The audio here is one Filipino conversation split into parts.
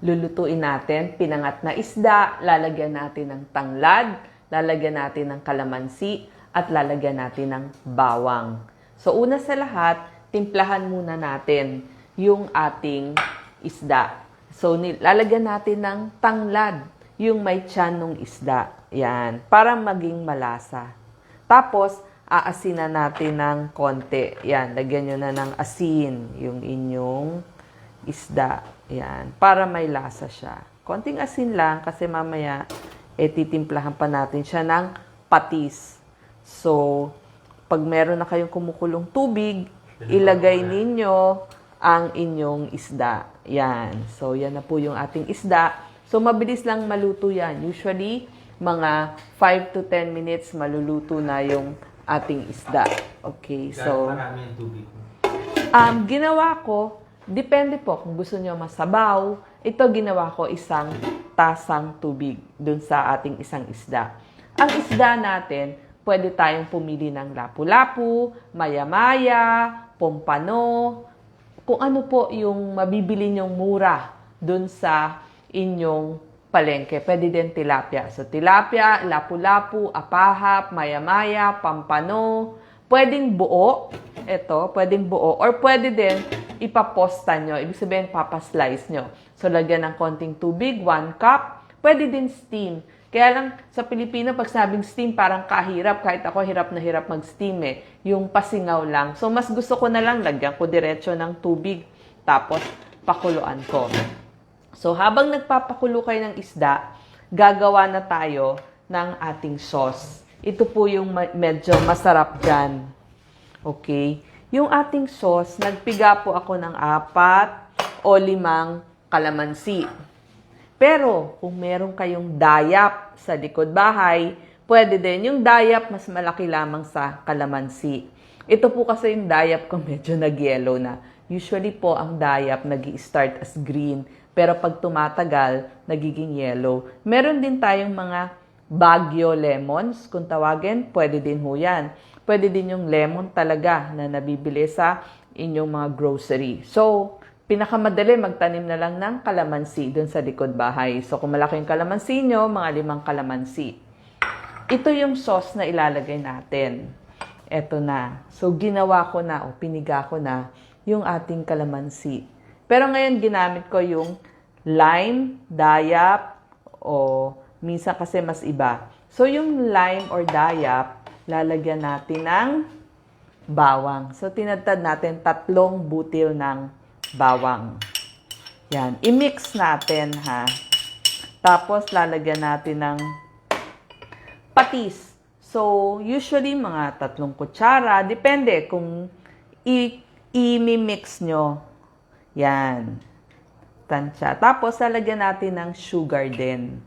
lulutuin natin pinangat na isda, lalagyan natin ng tanglad, lalagyan natin ng kalamansi, at lalagyan natin ng bawang. So una sa lahat, timplahan muna natin yung ating isda. So lalagyan natin ng tanglad, yung may tiyan ng isda. Yan, para maging malasa. Tapos, aasinan natin ng konti. Yan, lagyan nyo na ng asin yung inyong isda. Yan, para may lasa siya. Konting asin lang kasi mamaya titimplahan pa natin siya ng patis. So, pag meron na kayong kumukulong tubig, ilagay ninyo ang inyong isda. Yan. So, yan na po yung ating isda. So, mabilis lang maluto yan. Usually, mga 5 to 10 minutes maluluto na yung ating isda. Okay, so marami yung tubig. Ginawa ko, depende po kung gusto nyo masabaw. Ito ginawa ko isang tasang tubig dun sa ating isang isda. Ang isda natin, pwede tayong pumili ng lapu-lapu, maya-maya, pompano, kung ano po yung mabibili nyong mura dun sa inyong palengke. Pwede din tilapia. So, tilapia, lapu-lapu, apahap, maya-maya, pampano. Pwedeng buo. Ito, pwedeng buo. Or pwede din ipaposta nyo. Ibig sabihin, papaslice nyo. So, lagyan ng konting tubig, 1 cup. Pwede din steam. Kaya lang, sa Pilipino, pag sabing steam, parang kahirap. Kahit ako, hirap na hirap mag-steam eh. Yung pasingaw lang. So, mas gusto ko na lang, lagyan ko diretso ng tubig. Tapos, pakuluan ko. So, habang nagpapakulo kayo ng isda, gagawa na tayo ng ating sauce. Ito po yung medyo masarap dyan. Okay? Yung ating sauce, nagpiga po ako ng 4 o 5 kalamansi. Pero, kung meron kayong dayap sa likod bahay, pwede din. Yung dayap, mas malaki lamang sa kalamansi. Ito po kasi yung dayap ko medyo nag-yellow na. Usually po, ang dayap nag-i-start as green. Pero pag tumatagal, nagiging yellow. Meron din tayong mga Baguio lemons, kung tawagin, pwede din ho yan. Pwede din yung lemon talaga na nabibili sa inyong mga grocery. So, pinakamadali, magtanim na lang ng kalamansi dun sa likod bahay. So, kung malaki yung kalamansi nyo, mga 5 kalamansi. Ito yung sauce na ilalagay natin. Ito na. So, ginawa ko na o piniga ko na yung ating kalamansi. Pero ngayon, ginamit ko yung lime, dayap, o minsan kasi mas iba. So, yung lime or dayap, lalagyan natin ng bawang. So, tinadtad natin 3 butil ng bawang. Yan. I-mix natin, ha. Tapos, lalagyan natin ng patis. So, usually, mga 3 kutsara. Depende kung i-mix nyo. Yan. Tansya. Tapos, lalagyan natin ng sugar din.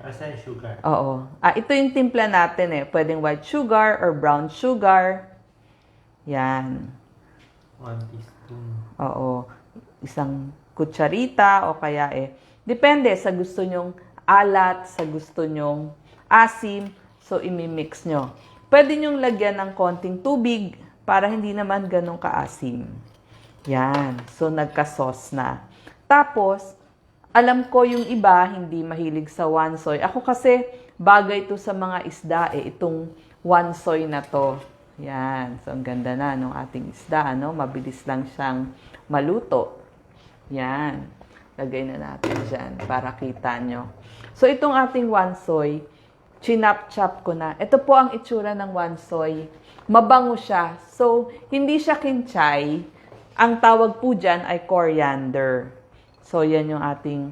Asa yung sugar? Oo. Ito yung timpla natin eh. Pwedeng white sugar or brown sugar. Yan. 1 teaspoon. Oo. Isang kutsarita o kaya depende sa gusto nyong alat, sa gusto nyong asim. So, imimix nyo. Pwede nyong lagyan ng konting tubig para hindi naman ganun kaasim. Yan. So, nagka-sauce na. Tapos, alam ko yung iba, hindi mahilig sa wansoy. Ako kasi, bagay to sa mga isda itong wansoy na to. Yan. So, ang ganda na ng ating isda, ano? Mabilis lang siyang maluto. Yan. Lagay na natin dyan para kita nyo. So, itong ating wansoy, chinap-chop ko na. Ito po ang itsura ng wansoy. Mabango siya. So, hindi siya kinchay. Ang tawag po dyan ay coriander. So, yan yung ating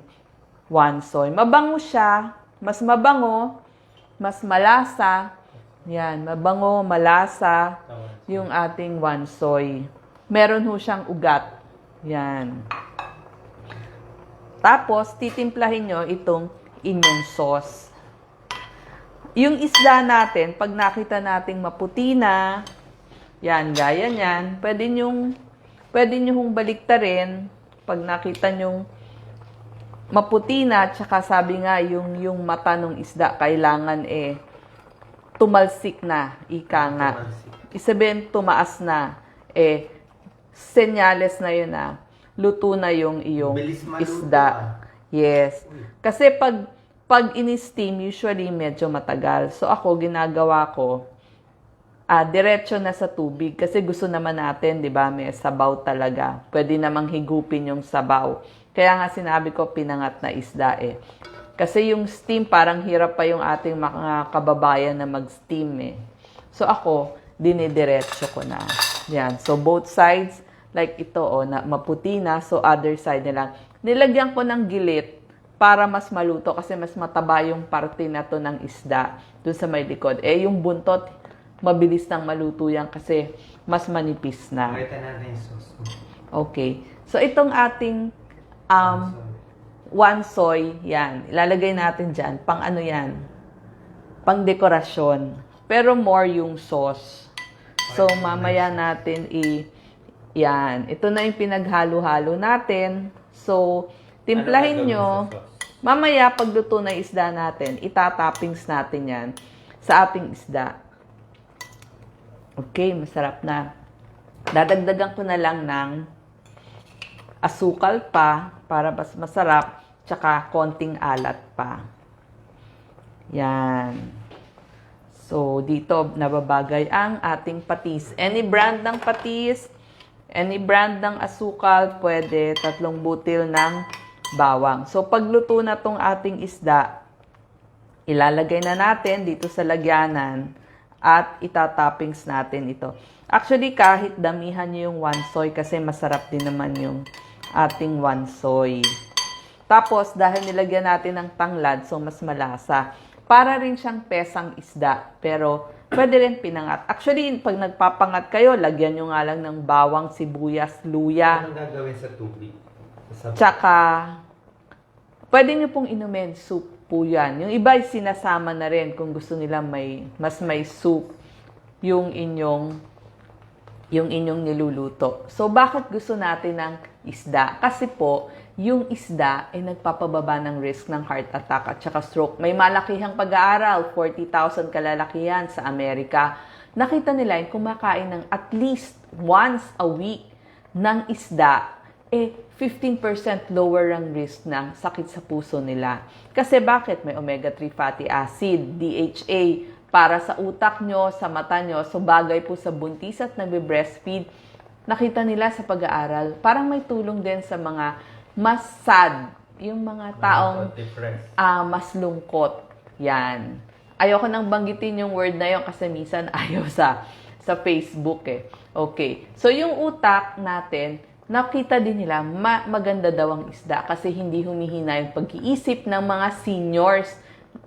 wansoy. Mabango siya. Mas mabango. Mas malasa. Yan. Mabango, malasa. Yung ating wansoy. Meron ho siyang ugat. Yan. Tapos, titimplahin nyo itong inyong sauce. Yung isda natin, pag nakita nating maputi na, yan, gaya niyan, pwede nyo hong baliktarin pag nakita nyong maputi na, tsaka sabi nga, yung mata ng isda, kailangan tumalsik na, ika nga. Isabihin, tumaas na, senyales na yun na, luto na yung iyong isda. Yes. Kasi pag in-steam, usually medyo matagal. So ako, ginagawa ko, diretso na sa tubig. Kasi gusto naman natin, di ba, may sabaw talaga. Pwede namang higupin yung sabaw. Kaya nga sinabi ko, pinangat na isda eh. Kasi yung steam, parang hirap pa yung ating mga kababayan na mag-steam eh. So ako, dinidiretso ko na. Yan. So both sides, like ito, na maputi na. So other side nila. Nilagyan ko ng gilit para mas maluto kasi mas mataba yung parte na to ng isda dun sa may likod. Eh, yung buntot, mabilis nang maluto yan kasi mas manipis na. Pakita natin yung sauce mo. Okay. So, itong ating wansoy, yan. Ilalagay natin dyan. Pang ano yan? Pang dekorasyon. Pero more yung sauce. So, mamaya natin yan. Ito na yung pinaghalo-halo natin. So, timplahin nyo. Mamaya, pagluto na isda natin, itatoppings natin yan sa ating isda. Okay, masarap na. Dadagdagan ko na lang ng asukal pa para mas masarap, tsaka konting alat pa. Yan. So, dito nababagay ang ating patis. Any brand ng patis, any brand ng asukal, pwede 3 butil ng bawang. So, pagluto na tong ating isda, ilalagay na natin dito sa lagyanan at itatoppings natin ito. Actually, kahit damihan nyo yung wansoy kasi masarap din naman yung ating wansoy. Tapos, dahil nilagyan natin ng tanglad, so mas malasa. Para rin siyang pesang isda, pero pwede rin pinangat. Actually, pag nagpapangat kayo, lagyan nyo nga lang ng bawang, sibuyas, luya. Anong gagawin sa tubig? Tsaka, pwede nyo pong inumin, soup po yan. Yung iba sinasama na rin kung gusto nila mas may soup yung inyong niluluto. So, bakit gusto natin ng isda? Kasi po, yung isda ay nagpapababa ng risk ng heart attack at saka stroke. May malakihang pag-aaral, 40,000 kalalakihan sa Amerika. Nakita nila yung kumakain ng at least once a week ng isda, 15% lower ang risk ng sakit sa puso nila. Kasi bakit? May omega-3 fatty acid, DHA, para sa utak nyo, sa mata nyo, so bagay po sa buntis at nagbe-breastfeed. Nakita nila sa pag-aaral, parang may tulong din sa mga mas sad, yung mga taong mas lungkot. Yan. Ayoko nang banggitin yung word na yun kasi minsan ayaw sa Facebook eh. Okay. So, yung utak natin, nakita din nila, maganda daw ang isda kasi hindi humihina yung pag-iisip ng mga seniors.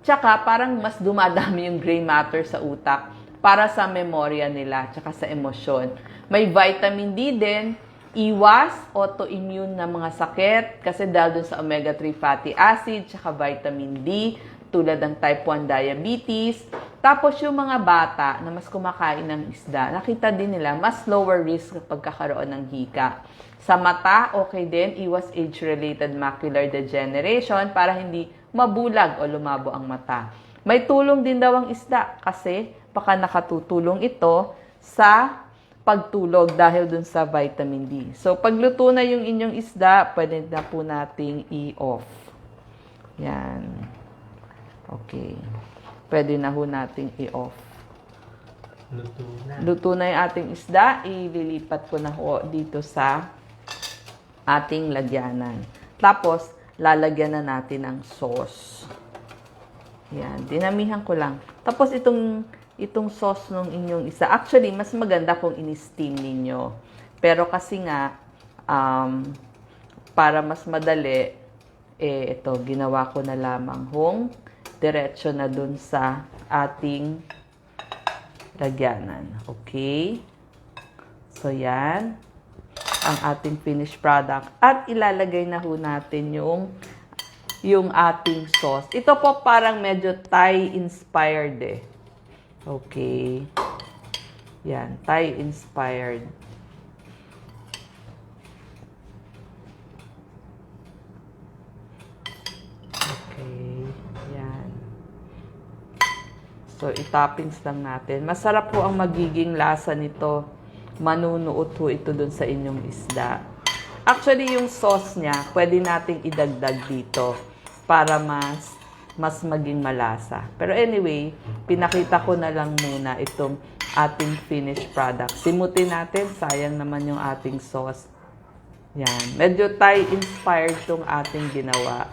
Tsaka parang mas dumadami yung gray matter sa utak para sa memorya nila, tsaka sa emosyon. May vitamin D din, iwas autoimmune na mga sakit kasi dahil dun sa omega-3 fatty acid, tsaka vitamin D, tulad ng type 1 diabetes. Tapos yung mga bata na mas kumakain ng isda, nakita din nila mas lower risk sa pagkakaroon ng hika. Sa mata, okay din, iwas age-related macular degeneration para hindi mabulag o lumabo ang mata. May tulong din daw ang isda kasi baka nakatutulong ito sa pagtulog dahil dun sa vitamin D. So, pagluto na yung inyong isda, pwede na po nating i-off. Yan. Okay. Pwede na ho nating i-off. Luto na yung ating isda. Ililipat ko na ho dito sa ating lagyanan. Tapos, lalagyan na natin ng sauce. Yan. Dinamihan ko lang. Tapos, itong sauce nung inyong isa. Actually, mas maganda kung in-steam ninyo. Pero kasi nga, para mas madali, ito, ginawa ko na lamang hong diretso na dun sa ating lagyanan. Okay? So, yan ang ating finished product. At ilalagay na ho natin yung ating sauce. Ito po parang medyo Thai-inspired eh. Okay. Yan, Thai-inspired. Okay. Yan. So, itoppings lang natin. Masarap po ang magiging lasa nito. Manunuot po ito dun sa inyong isda. Actually, yung sauce niya, pwede nating idagdag dito para mas maging malasa. Pero anyway, pinakita ko na lang muna itong ating finished product. Simutin natin, sayang naman yung ating sauce. Yan. Medyo Thai-inspired tong ating ginawa.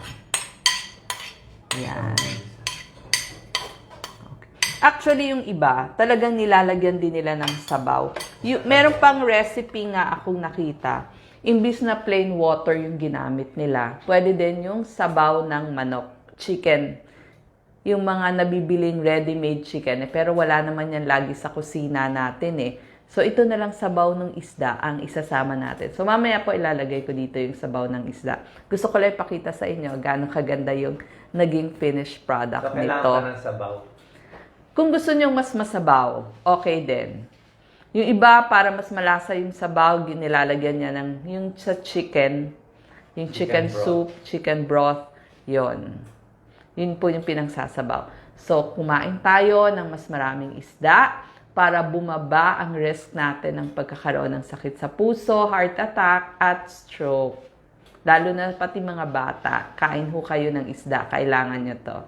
Yan. Actually, yung iba, talagang nilalagyan din nila ng sabaw. Meron pang recipe nga akong nakita. Imbis na plain water yung ginamit nila, pwede din yung sabaw ng manok, chicken. Yung mga nabibiling ready-made chicken, pero wala naman yan lagi sa kusina natin eh. So, ito na lang sabaw ng isda ang isasama natin. So, mamaya po ilalagay ko dito yung sabaw ng isda. Gusto ko lang ipakita sa inyo gaano kaganda yung naging finished product So, nito. kailangan ka ng sabaw. Kung gusto nyo mas masabaw, okay din. Yung iba, para mas malasa yung sabaw, nilalagyan niya ng yung sa chicken, yung chicken soup, chicken broth, yon. Yun po yung pinangsasabaw. So, kumain tayo ng mas maraming isda para bumaba ang risk natin ng pagkakaroon ng sakit sa puso, heart attack, at stroke. Lalo na pati mga bata, kain ho kayo ng isda, kailangan nyo to.